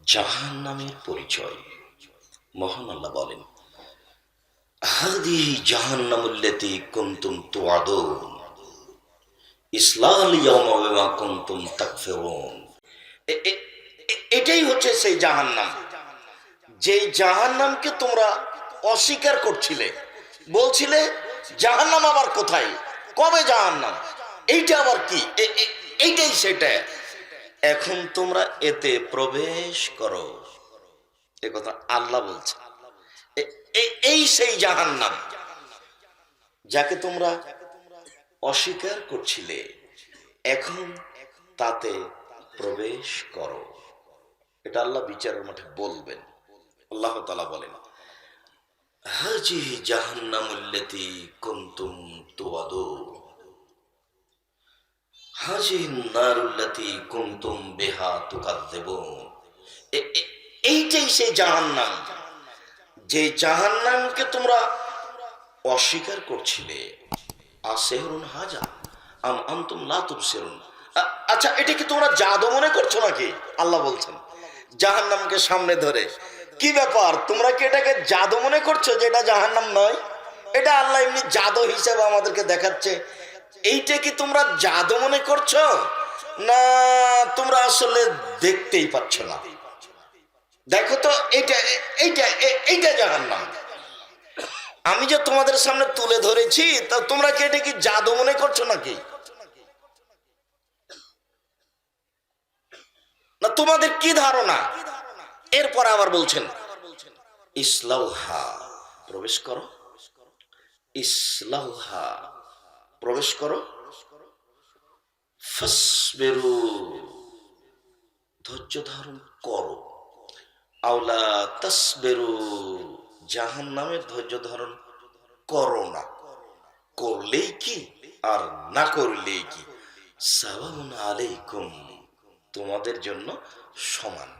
জাহান্নামের পরিচয়। মহান আল্লাহ বলেন, হাদিহি জাহান্নামুল্লাতী কুনতুম তুআদুন ইসলাল ইয়াওমা বিমা কুনতুম তাকফিরুন। এটাই হচ্ছে সেই জাহান্নাম, যে জাহান্নামকে তোমরা অস্বীকার করছিলে, বলছিলে জাহান্নাম আবার কোথায়, কবে জাহান্নাম, এইটা আবার কি, এইটাই সেটা, এখন তোমরা এতে প্রবেশ করো। এ কথা আল্লাহ বলছে। এই সেই জাহান্নাম যাকে তোমরা অস্বীকার করছিলে, এখন তাতে প্রবেশ করো। এটা আল্লাহ বিচারের মাঠে বলবেন। আল্লাহ তাআলা বলেন, হাজিহি জাহান্নামুল্লাতী কুনতুম তুআদুন হাজিহিন নারুল্লাতী কুনতুম বিহা তুকাযযিবুন। এইটাই সেই জাহান্নাম, যে জাহান্নামকে তোমরা অস্বীকার করছিলে। আসিহরুন হাজা আম আনতুম লা তুবসিরুন। আচ্ছা, এটা কি তোমরা জাদু মনে করছো নাকি? আল্লাহ বলছেন জাহান্নামকে সামনে ধরে, কি ব্যাপার, তোমরা কি এটাকে জাদু মনে করছো যে এটা জাহান্নাম নয়? এটা আল্লাহ এমনি জাদু হিসেবে আমাদেরকে দেখাচ্ছে। এইটা কি তোমরা জাদু মনে করছো, না তোমরা আসলে দেখতেই পাচ্ছ না? দেখো তো, এইটা এইটা এইটা জাহান্নাম আমি যে তোমাদের সামনে তুলে ধরেছি, তা তোমরা কি এটা কি জাদু মনে করছো নাকি? না তোমাদের কি ধারণা? এরপর আবার বলছেন, ইসলাউহা, প্রবেশ করো, ইসলাউহা, প্রবেশ করো, ফাসবিরু, ধৈর্য ধারণ করো, আওলা তাসবিরু, জাহান্নামের ধৈর্য ধারণ করো না, করলেই কি আর না করলেই কি, সাওয়াউন আলাইকুম, তোমাদের জন্য সমান।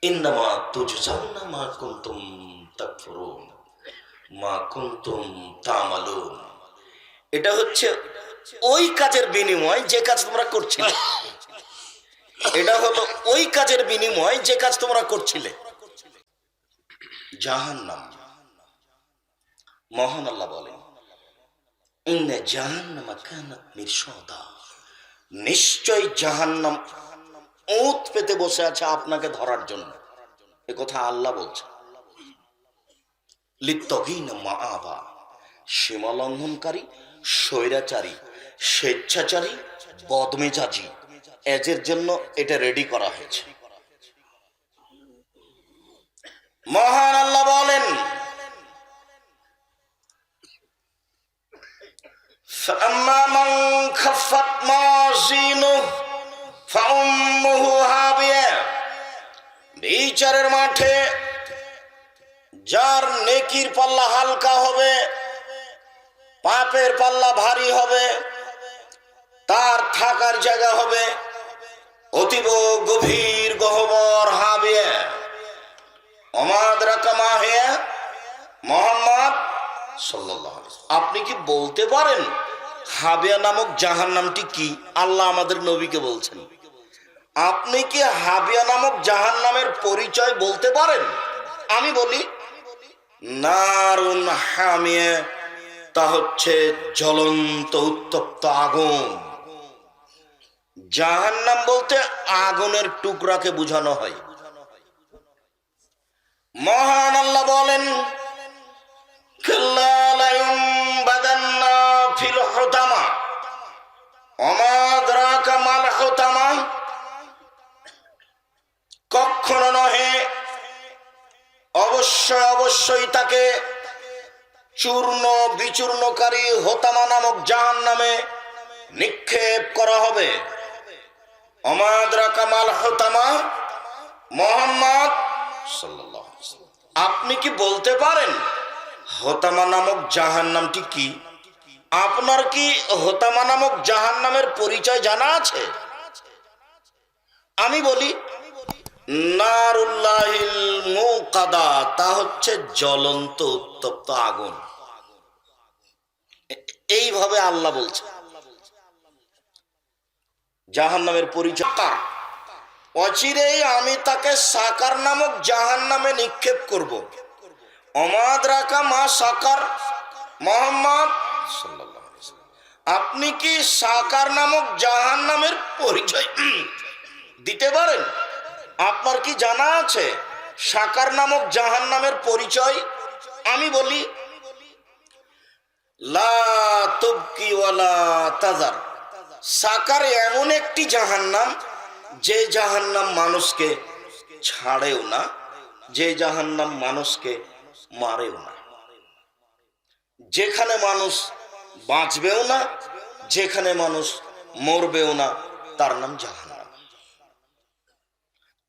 ইন্নামা তুজজাউনা মা কুনতুম তাকফুরুন মা কুনতুম তা'মালুন। এটা হচ্ছে ওই কাজের বিনিময় যে কাজ তোমরা করছিলে। এটা হলো ওই কাজের বিনিময় যে কাজ তোমরা করছিলে। জাহান্নাম, মহান আল্লাহ বলেন, ইন্না জাহান্নামা কানাত মিরসাদা, নিশ্চয় জাহান্নাম ওঁত পেতে বসে আছে আপনাকে ধরার জন্য। এ কথা আল্লাহ বলছে। লিত্তাগিনা মাআবা, সীমা লঙ্ঘনকারী, স্বৈরাচারী, স্বেচ্ছাচারী, বদমেজাজি, এদের জন্য এটা রেডি করা হয়েছে। মহান আল্লাহ বলেন, ফাআম্মা মান খাফফাত মাওয়াজিনুহু ফাউম্মুহু হাবিয়া, বিচারের মাঠে যার নেকির পাল্লা হালকা হবে, পাপের পাল্লা ভারী হবে, তার থাকার জায়গা হবে অতীব গভীর গহ্বর, হাবিয়া। ওমাদরাকা মা হিয়া, মুহাম্মদ সাল্লাল্লাহু আলাইহি ওয়াসাল্লাম, আপনি কি বলতে পারেন হাবিয়া নামক জাহান্নামটি কি? আল্লাহ আমাদের নবীকে বলছেন, আপনি কি হাবিয়া নামক জাহান্নামের পরিচয় বলতে পারেন? আমি বলি, নারুন হামিয়া, তা হচ্ছে জ্বলন্ত উত্তপ্ত আগুন। জাহান্নাম বলতে আগুনের টুকরাকে বোঝানো হয়। মহান আল্লাহ বলেন, কাল্লা লা ইউনবাদান্না ফিল হুতামা, ওমা আদরাকা মাল হুতামা, কখনো নহে, অবশ্যই অবশ্যই তাকে চূর্ণ বিচূর্ণকারী হোতামা নামক জাহান্নামে নিক্ষেপ করা হবে। ওমা আদরাকা মাল হুতামা, মুহাম্মদ সাল্লাল্লাহু আলাইহি ওয়াসাল্লাম, আপনি কি বলতে পারেন হোতামা নামক জাহান্নামটি কি? আপনার কি হোতামা নামক জাহান্নামের পরিচয় জানা আছে? আমি বলি, নারুল্লাহিল মুকাদা, তা হচ্ছে জ্বলন্ত উত্তপ্ত আগুন। এইভাবে আল্লাহ বলছে জাহান্নামের পরিচয়। অচিরেই আমি তাকে সাকার নামক জাহান্নামে নিক্ষেপ করব। অমাদ রাকা মা সাকার, মোহাম্মদ সাল্লাল্লাহু আলাইহি ওয়াসাল্লাম, আপনি কি সাকার নামক জাহান্নামের পরিচয় দিতে পারেন? আপনার কি জানা আছে সাকার নামক জাহান্নামের পরিচয়? আমি বলি, লা তুবকি ওয়ালা তাজার। সাকার এমন একটি জাহান্নাম, যে জাহান্নাম মানুষকে ছাড়েও না, যে জাহান্নাম মানুষকে মারেও না, যেখানে মানুষ বাঁচবেও না, যেখানে মানুষ মরবেও না, তার নাম জাহান্নাম।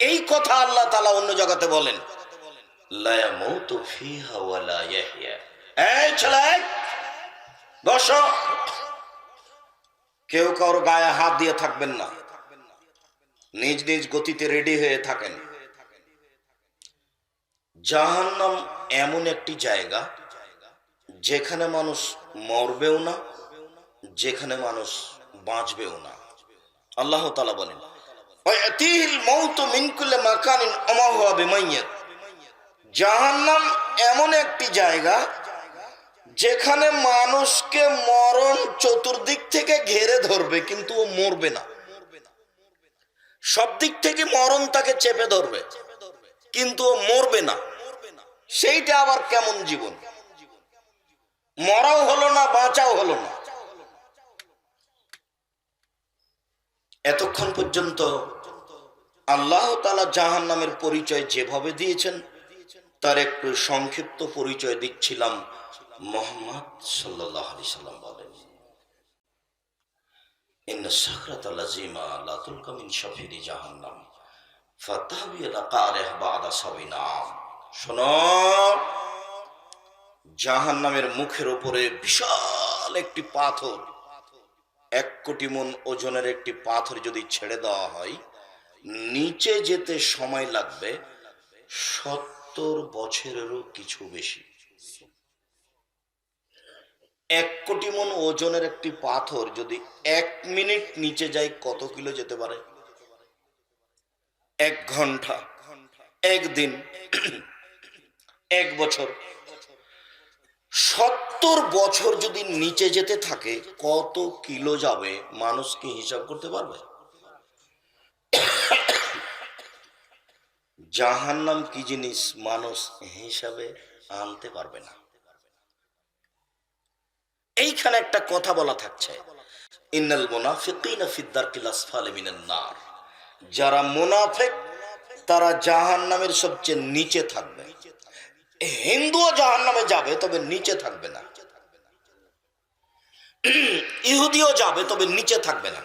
এই কথা আল্লাহ তাআলা অন্য জায়গাতে বলেন, লা ইয়ামুতু ফিহা ওয়া লা ইয়াহইয়া। এই ছেলে, বসো। কেউ কারো গায়ে হাত দিয়ে থাকবেন না, নিজ নিজ গতিতে রেডি হয়ে থাকেন। জাহান্নাম এমন একটি জায়গা, যেখানে মানুষ মরবেও না, যেখানে মানুষ বাঁচবেও না। আল্লাহ তাআলা বলেন, ওয়াতিল মাউতু মিন কুল্লি মাকানিন ওয়া হুয়া বিমাইয়িত। জাহান্নাম এমন একটি জায়গা, যেখানে মানুষকে মরণ চতুর্দিক থেকে ঘেরে ধরবে, কিন্তু ও মরবে না। সব দিক থেকে মরণ তাকে চেপে ধরবে, কিন্তু ও মরবে না। সেইটা আবার কেমন জীবন? মরাও হলো না, বাঁচাও হলো না। এতক্ষণ পর্যন্ত আল্লাহ তাআলা জাহান্নামের পরিচয় যেভাবে দিয়েছেন, তার একটু সংক্ষিপ্ত পরিচয় দিচ্ছিলাম। মুহাম্মদ সাল্লাল্লাহু আলাইহি সাল্লাম বলেন, ইন্না সাকরাতা লাযিমা লা তুলকা মিন শাফিরি জাহান্নাম ফাতাহবি আলা কারিহ বাদা সাবিনা আম। শোনো, জাহান্নামের মুখের উপরে বিশাল একটি পাথর, 1 কোটি মণ ওজনের একটি পাথর যদি ছেড়ে দেওয়া হয়, নিচে যেতে সময় লাগবে 70 বছরেরও কিছু বেশি। 1 কোটি মণ ওজনের একটি পাথর যদি 1 মিনিট নিচে যায়, কত কিলো যেতে পারে? 1 ঘন্টা, 1 দিন, 1 বছর। 70 বছর যদি নিচে যেতে থাকে, কত কিলো যাবে মানুষ কি হিসাব করতে পারবে? জাহান্নাম কি জিনিস মানুষ হিসাবে আনতে পারবে না। এইখানে একটা কথা বলা থাকছে, ইন্নাল মুনাফিকিনা ফিদ দারকিল আসফালি মিনান নার। যারা মুনাফিক, তারা জাহান্নামের সবচেয়ে নিচে থাকবে। হিন্দুও জাহান্নামে যাবে, তবে নিচে থাকবে না। ইহুদিও যাবে, তবে নিচে থাকবে না।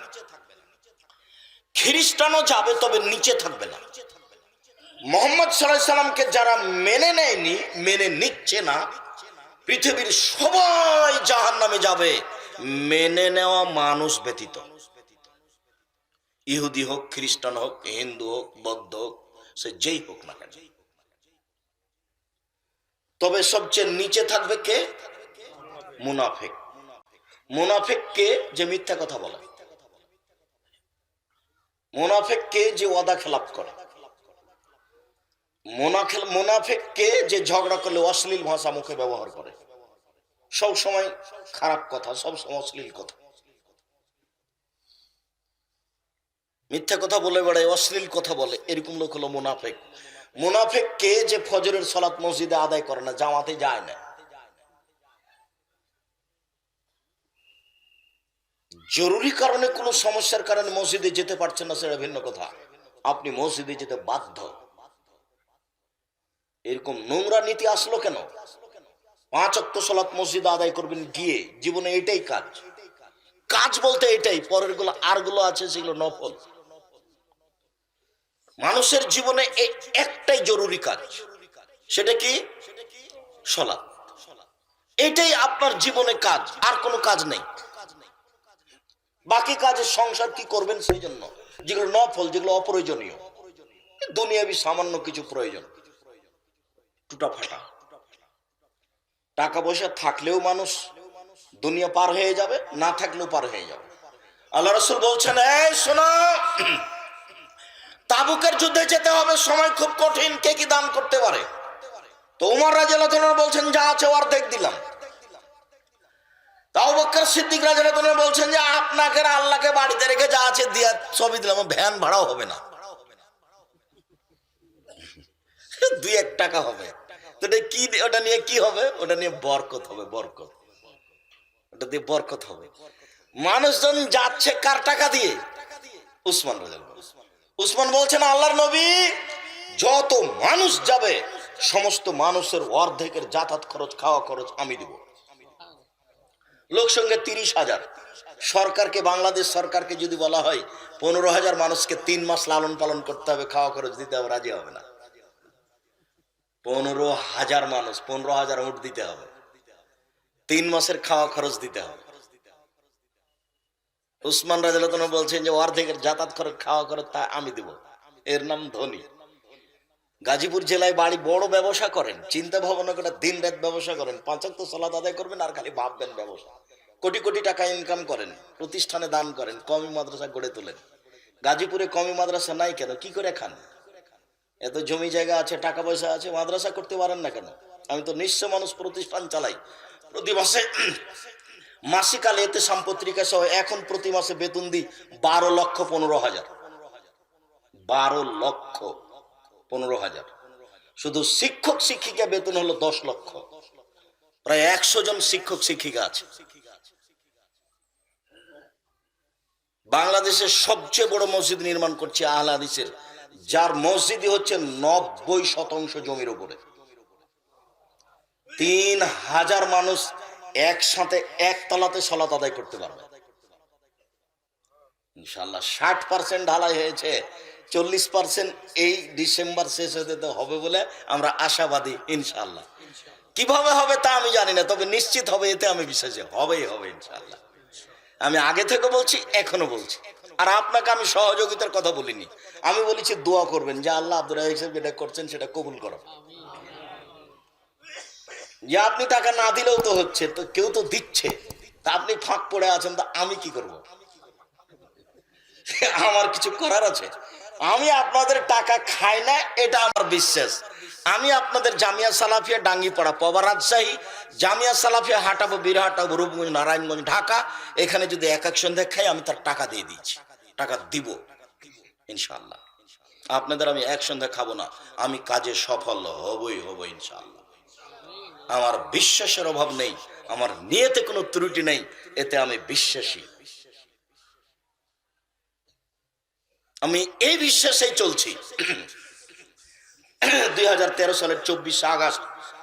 খ্রিস্টানও যাবে, তবে নিচে থাকবে না। মুহাম্মদ সাল্লাল্লাহু আলাইহি সাল্লামকে যারা মেনে নেয়নি, মেনে নিচ্ছে না, পৃথিবীর সবাই জাহান্নামে যাবে, মেনে নেওয়া মানুষ ব্যতীত। ইহুদি হোক, খ্রিস্টান হোক, হিন্দু হোক, বৌদ্ধ হোক, সে যেই হোক না কেন। তবে সবচেয়ে নিচে থাকবে কে? মুনাফিক। মুনাফিক কে? যে মিথ্যা কথা বলে। মুনাফিক কে? যে ওয়াদা খেলাপ করে। মুনাফিক কে? যে ঝগড়া করলে অশ্লীল ভাষা মুখে ব্যবহার করে, সব সময় খারাপ কথা, সব সময় অশ্লীল কথা, মিথ্যা কথা বলে বেড়ায়, অশ্লীল কথা বলে, এরকম লোক হলো মুনাফিক। মুনাফিক কে? যে ফজরের সালাত মসজিদে আদায় করে না, জামাতে যায় না। জরুরি কারণে, কোনো সমস্যার কারণে মসজিদে যেতে পারছেন না, সেটা ভিন্ন কথা। আপনি মসজিদে যেতে বাধ্য। এরকম নোংরা নীতি আসলো কেন? 5 ওয়াক্ত সালাত মসজিদে আদায় করবেন গিয়ে, জীবনে এটাই কাজ। কাজ বলতে এটাই, পরের গুলো আরগুলো আছে সেগুলো নফল। মানুষের জীবনে একটাই জরুরি কাজ, সেটা কি? সালাত। এটাই আপনার জীবনে কাজ, আর কোনো কাজ নেই। বাকি কাজের সংসার কি করবেন সেই জন্য, যেগুলো নফল, যেগুলো অপ্রয়োজনীয়, দুনিয়াবি সামান্য কিছু প্রয়োজন, টুটা ফাটা। টাকা পয়সা থাকলেও মানুষ দুনিয়া পার হয়ে যাবে, না থাকলেও পার হয়ে যাবে। আল্লাহ রাসূল বলছেন, এই শোনো, তাবুকের যুদ্ধে যেতে হবে, সময় খুব কঠিন, কে কি দান করতে পারে? তো উমর রাদিয়াল্লাহু তাআলা বলছেন যা আছে অর্ধেক দিলাম। আবু বকর সিদ্দিক রাদিয়াল্লাহু তাআলা বলছেন যে আপনাকে আল্লাহকে বাড়িতে রেখে যা আছে দিয়া সবই দিলাম, ভ্যান ভাড়াও হবে না, 2-1 টাকা হবে। তো কি ওটা নিয়ে কি হবে? ওটা নিয়ে বরকত হবে, বরকত, ওটা দিয়ে বরকত হবে। মানুষজন যাচ্ছে কার টাকা দিয়ে? উসমান রাদিয়াল্লাহু। উসমান বলছেন আল্লাহর নবী যত মানুষ যাবে সমস্ত মানুষের অর্ধেকের যাতায়াত খরচ, খাওয়া খরচ আমি দিব। লোক সঙ্গে 30,000। সরকারকে, বাংলাদেশ সরকারকে যদি বলা হয় 15,000 মানুষকে 3 মাস লালন পালন করতে হবে, খাওয়া খরচ দিতে হবে, রাজি হবে না। 15,000 মানুষ, 15,000 উট দিতে হবে, 3 মাসের খাওয়া খরচ দিতে হবে। উসমান রাদিয়াল্লাহু তাআলা বলছেন যে অর্ধেকের যাতায়াত খরচ, খাওয়া খরচ তা আমি দিব। এর নাম ধনী। গাজীপুর জেলায় বাড়ি, বড় ব্যবসা করেন, চিন্তা ভাবনা করে দিন রাত ব্যবসা করেন, 5 ওয়াক্ত সালাত আদায় করবেন আর খালি ভাববেন ব্যবসা। কোটি কোটি টাকা ইনকাম করেন, প্রতিষ্ঠানে দান করেন, কওমি মাদ্রাসা গড়ে তোলেন। গাজীপুরে কওমি মাদ্রাসা নাই কেন? কি করে খান? এত জমি জায়গা আছে, টাকা পয়সা আছে, মাদ্রাসা করতে পারেন না কেন? আমি তো নিঃস্ব মানুষ, প্রতিষ্ঠান চালাই, প্রতি মাসে মাসিকাল এতে পত্রিকা সহ এখন প্রতি মাসে বেতন দিই 12,15,000। 12,15,000। শুধু শিক্ষক শিক্ষিকা বেতন হলো 10 লক্ষ। প্রায় 100 জন শিক্ষক শিক্ষিকা আছে। বাংলাদেশের সবচেয়ে বড় মসজিদ নির্মাণ করছে আহলে হাদিসের, যার মসজিদই হচ্ছে 90% জমির উপরে। 3,000 মানুষ একসাথে একতলাতে সালাত আদায় করতে পারবে ইনশাআল্লাহ। 60% ঢালাই হয়েছে, 40% এই ডিসেম্বর শেষ হতে হবে বলে আমরা আশাবাদী ইনশাআল্লাহ। কিভাবে হবে তা আমি জানি না, তবে নিশ্চিত হবে, এতে আমি বিশ্বাসী, হবেই হবে ইনশাআল্লাহ। আমি আগে থেকে বলছি, এখনো বলছি। আর আপনাকে আমি সহযোগিতার কথা বলিনি, আমি বলেছি দোয়া করবেন যে আল্লাহ আব্দুর রাজ্জাক সাহেব যেটা করছেন সেটা কবুল করো। যে আপনি টাকা না দিলেও তো হচ্ছে, তো কেউ তো দিচ্ছে, তা আপনি ফাঁক পড়ে আছেন, তা আমি কি করব? আমার কিছু করার আছে? আমি আপনাদের টাকা খাই না, এটা আমার বিশ্বাস। আমি আপনাদের জামিয়া সালাফিয়া ডাঙ্গিপাড়া, পবা, রাজশাহী, জামিয়া সালাফিয়া হাটাবো, বীরহাটাবো, রূপগঞ্জ, নারায়ণগঞ্জ, ঢাকা, এখানে যদি এক সন্ধ্যা খাই আমি তার টাকা দিয়ে দিচ্ছি, টাকা দিব ইনশাআল্লাহ। আপনাদের আমি এক সন্ধ্যা খাবো না, আমি কাজে সফল হবই হবো ইনশাআল্লাহ। আমার বিশ্বাসের অভাব নেই, আমার নিয়তে কোনো ত্রুটি নেই, এতে আমি বিশ্বাসী। আমি এই বিশ্বাসেই চলছি। 2013 সালের 24 আগস্ট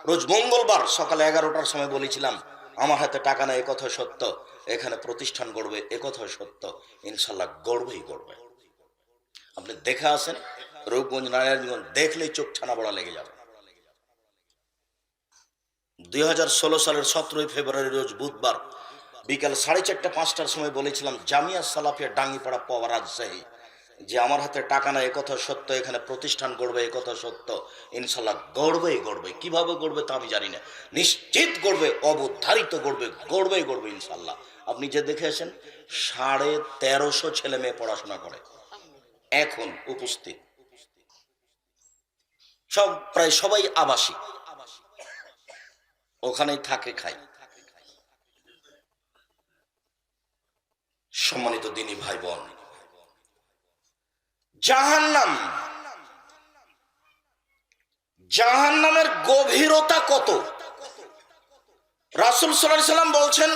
রোজ মঙ্গলবার সকালে 11টার সময় বলেছিলাম আমার হাতে টাকা নেই, একথা সত্য, এখানে প্রতিষ্ঠান গড়বে, একথা সত্য, ইনশাল্লাহ গড়বেই গড়বে। আপনি দেখে আসেন রূপগঞ্জ, নারায়ণগঞ্জ, দেখলেই চোখ ছানা বড়া লেগে যাবে। 2016 সালের 17 ফেব্রুয়ারি রোজ বুধবার বিকাল 4:30-5টার সময় বলেছিলাম জামিয়া সালাফিয়া ডাঙ্গিপাড়া, পবা, রাজশাহী, যে আমার হাতে টাকা নাই, একথা সত্য, এখানে প্রতিষ্ঠান গড়বে, একথা সত্য, ইনশাল্লাহ গড়বেই গড়বে। কিভাবে গড়বে তা আমি জানি না, নিশ্চিত গড়বে, অবধারিত গড়বে, গড়বেই গড়বে ইনশাল্লাহ। আপনি যে দেখে আসেন 1350 ছেলে মেয়ে পড়াশোনা করে এখন উপস্থিত, সব প্রায় সবাই আবাসিক, ওখানেই থাকে, খায়। সম্মানিত দিনী ভাই বোন, জাহান্নাম, জাহান্নামের গভীরতা কত? রাসূল সাল্লাল্লাহু আলাইহি সাল্লাম বলছেন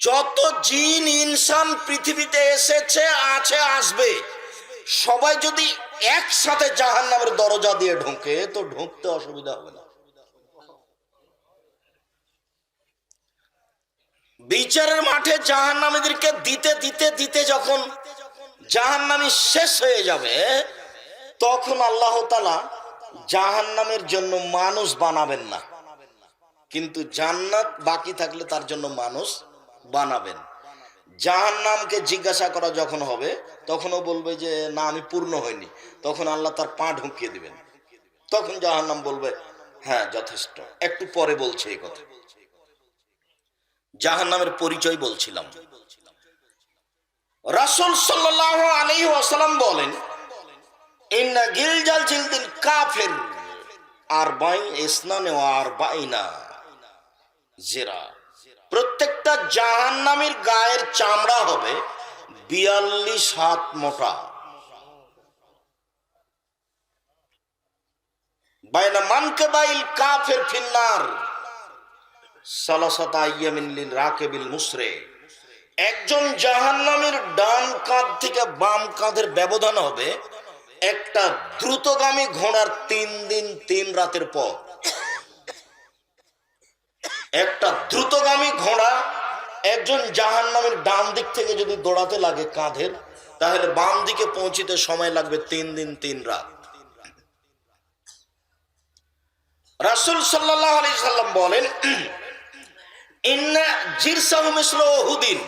যত জিন ইনসান পৃথিবীতে এসেছে, আছে, আসবে, সবাই যদি একসাথে জাহান্নামের দরজা দিয়ে ঢোকে তো ঢুকতে অসুবিধা হবে না। বিচারের মাঠে জাহান্নামীদেরকে দিতে দিতে দিতে যখন জাহান্নামী শেষ হয়ে যাবে, তখন আল্লাহ তাআলা জাহান্নামের জন্য মানুষ বানাবেন না, কিন্তু জান্নাত বাকি থাকলে তার জন্য মানুষ বানাবেন। জাহান্নামকে জিজ্ঞাসা করা যখন হবে তখনও বলবে যে না, আমি পূর্ণ হইনি, তখন আল্লাহ তার পা ঢুকিয়ে দিবেন, তখন জাহান্নাম বলবে হ্যাঁ যথেষ্ট। একটু পরে বলছে এই কথা। জাহান্নামের পরিচয় বলছিলাম। রাসূল সাল্লাল্লাহু আলাইহি ওয়াসাল্লাম বলেন ইন্না গিলজাল জিলদিল কাফির আরবাইন ইসনানে ওয়া আরবাইনা জিরা, প্রত্যেকটা জাহান্নামীর গায়ের চামড়া হবে 42 হাত মোটা। বাইনা মানকাবাইল কাফির ফিন্নার সালাসাতা আইয়ামিন লিল রাকিবিল মুসরে, একজন জাহান্নামীর ডান কাঁধ থেকে বাম কাঁধের ব্যবধান হবে একটা দ্রুতগামী ঘোড়ার 3 দিন 3 রাতের পথ। একটা দ্রুতগামী ঘোড়া একজন জাহান্নামীর ডান দিক থেকে যদি দৌড়াতে লাগে কাঁধের, তাহলে বাম দিকে পৌঁছিতে সময় লাগবে 3 দিন 3 রাত। রাসূল সাল্লাল্লাহু আলাইহি সাল্লাম বলেন, ইন্না জিরসাহু মিসলু উহুদিন,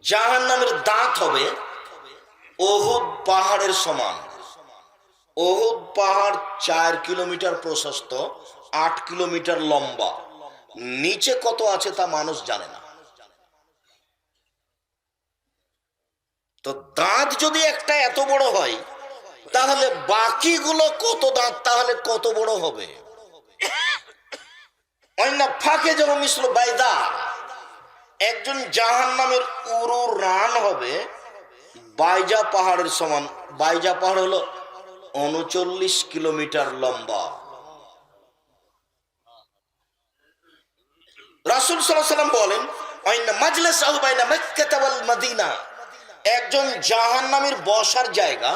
জাহান্নামের দাঁত হবে উহুদ পাহাড়ের সমান। উহুদ পাহাড় 4 কিলোমিটার প্রশস্ত, 8 কিলোমিটার লম্বা। নিচে কত আছে তা মানুষ জানে না। তো দাঁত যদি একটা এত বড় হয়, তাহলে বাকিগুলো কত দাঁত, তাহলে কত বড় হবে? ফাঁকে যখন মিশল বাইদা, একজন জাহান্নামের উরু রান হবে বাইজা পাহাড়ের সমান। বাইজা পাহাড় হলো 39 কিলোমিটার লম্বা। রাসূল সাল্লাল্লাহু আলাইহি ওয়াসাল্লাম বলেন, আইনা মাজলিসাহু বাইনা মক্কা ওয়াল মদিনা, একজন জাহান্নামীর বসার জায়গা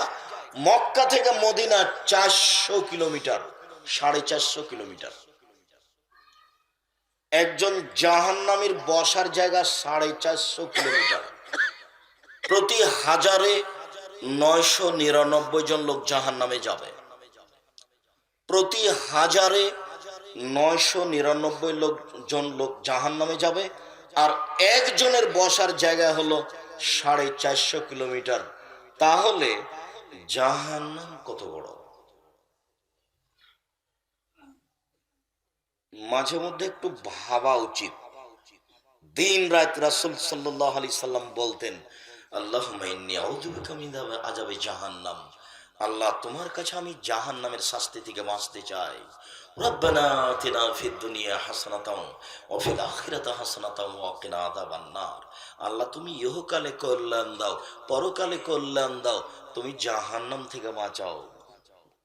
মক্কা থেকে মদিনা 400 কিলোমিটার, 450 কিলোমিটার। একজন জাহান্নামীর বসার জায়গা 450 কিলোমিটার। প্রতি হাজারে 999 জন লোক জাহান্নামে যাবে। প্রতি হাজারে 999 জন লোক জাহান্নামে যাবে। আর একজনের বসার জায়গা হলো 450 কিলোমিটার। তাহলে জাহান্নাম কত বড়? মাঝে মধ্যে একটু ভাবা উচিত। দিন রাত রাসূল সাল্লাল্লাহু আলাইহি সাল্লাম বলতেন, আল্লাহুম্মা ইন্নী আউযু বিকা মিন আযাবি জাহান্নাম, আল্লাহ তোমার কাছে আমি জাহান্নামের শাস্তি থেকে বাঁচতে চাই। রব্বানা আতিনা ফিদ দুনিয়া হাসানাতাও ওয়া ফিল আখিরাতি হাসানাতাও ওয়া কিনা আযাবান নার, আল্লাহ তুমি ইহকালে কল্যাণ দাও, পরকালে কল্যাণ দাও, তুমি জাহান্নাম থেকে বাঁচাও।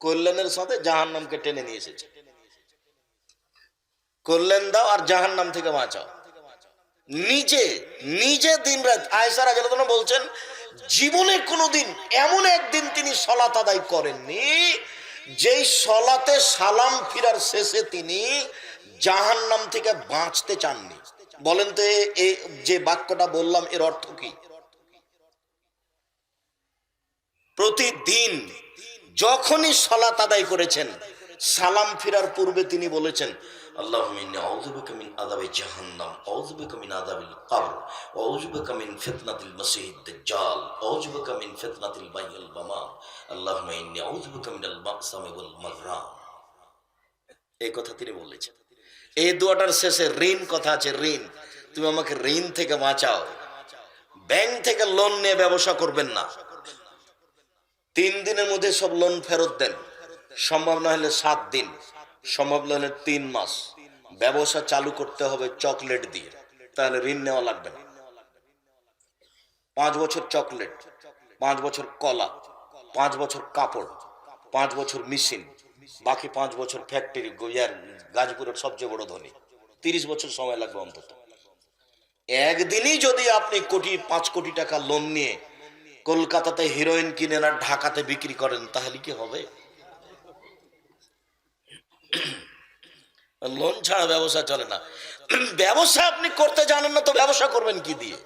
কল্যাণের সাথে জাহান্নামকে টেনে নিয়ে এসেছে। কল্যাণ দাও আর জাহান্নাম থেকে বাঁচাও। নিজে নিজে দিন রাত আয়েশা রাদিয়াল্লাহু আনহা বলছেন, জীবনে কোনোদিন এমন একদিন তিনি সালাত আদায় করেননি যেই সালাতে সালাম ফিরার শেষে তিনি জাহান্নাম থেকে বাঁচতে চাননি। বলেন তো এই যে বাক্যটা বললাম এর অর্থ কি? প্রতিদিন যখনই সালাত আদায় করেছেন, সালাম ফিরার পূর্বে তিনি বলেছেন, আল্লাহুম্মা ইন্নী আউযু বিকা মিন আযাবি জাহান্নাম, আউযু বিকা মিন আযাবিল কবর, আউযু বিকা মিন ফিতনাতিল মাসীহিদ দাজ্জাল, আউযু বিকা মিন ফিতনাতিল মাহইয়াল মামাত, আল্লাহুম্মা ইন্নী আউযু বিকা মিনাল মাকসামি ওয়াল মাগরাম। এই কথা তিনি বলেছেন। এই দোয়াটার শেষে ঋণ কথা আছে, ঋণ, তুমি আমাকে ঋণ থেকে বাঁচাও। ব্যাংক থেকে লোন নিয়ে ব্যবসা করবেন না। 3 দিনের মধ্যে সব লোন ফেরত দেন, সম্ভব না হলে 7 দিন, সম্ভব না হলে 3 মাস। ব্যবসা চালু করতে হবে চকলেট দিয়ে, তাহলে ঋণ নেওয়া লাগবে না। 5 বছর চকলেট, 5 বছর কলা, 5 বছর কাপড়, 5 বছর মেশিন, বাকি 5 বছর ফ্যাক্টরি। গাজীপুরের সবচেয়ে বড় ধনী, 30 বছর সময় লাগবে অন্তত। একদিনই যদি আপনি 5 কোটি টাকা লোন নিয়ে কলকাতাতে হিরোইন কিনেন আর ঢাকাতে বিক্রি করেন, তাহলে কি হবে? লোন ছাড়া ব্যবসা চলে না। ব্যবসা আপনি করতে জানেন না তো ব্যবসা করবেন কি দিয়ে?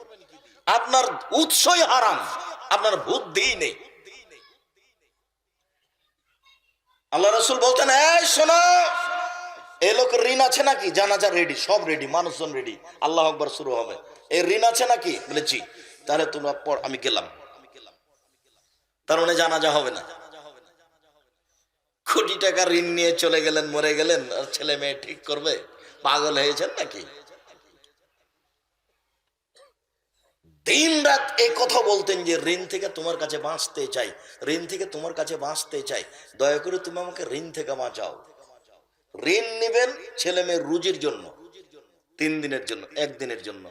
আপনার উৎসই হারাম, আপনার বুদ্ধিই নেই। আল্লাহ রাসূল বলতেন, এই শোনো, এই লোকের ঋণ আছে নাকি? জানাজা রেডি, সব রেডি, মানুষজন রেডি, আল্লাহু আকবার শুরু হবে। এই ঋণ আছে নাকি? বলে জি। তাহলে তোমরা পর, আমি গেলাম। তার মানে জানাজা হবে না। কোটি টাকা ঋণ নিয়ে চলে গেলেন, মরে গেলেন, আর ছেলে মেয়ে ঠিক করবে? পাগল হয়েছেন নাকি? দিন রাত এই কথা বলতেন যে ঋণ থেকে তোমার কাছে বাঁচতে চাই, ঋণ থেকে তোমার কাছে বাঁচতে চাই, দয়া করে তুমি আমাকে ঋণ থেকে বাঁচাও। ঋণ নেবেন ছেলে মেয়ের রুজির জন্য, 3 দিনের জন্য, 1 দিনের জন্য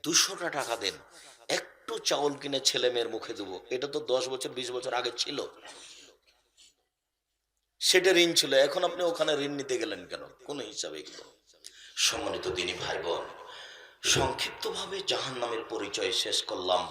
200টা টাকা দেন, একটু চাউল কিনে ছেলে মেয়ের মুখে দেবো। এটা তো 10 বছর 20 বছর আগে ছিল, সেটা ঋণ ছিল। এখন আপনি ওখানে ঋণ নিতে গেলেন কেন, কোন হিসাবে এগুলো? সম্মানিত দিনী ভাই বোন, সংক্ষিপ্তভাবে জাহান্নামের পরিচয় শেষ করলাম।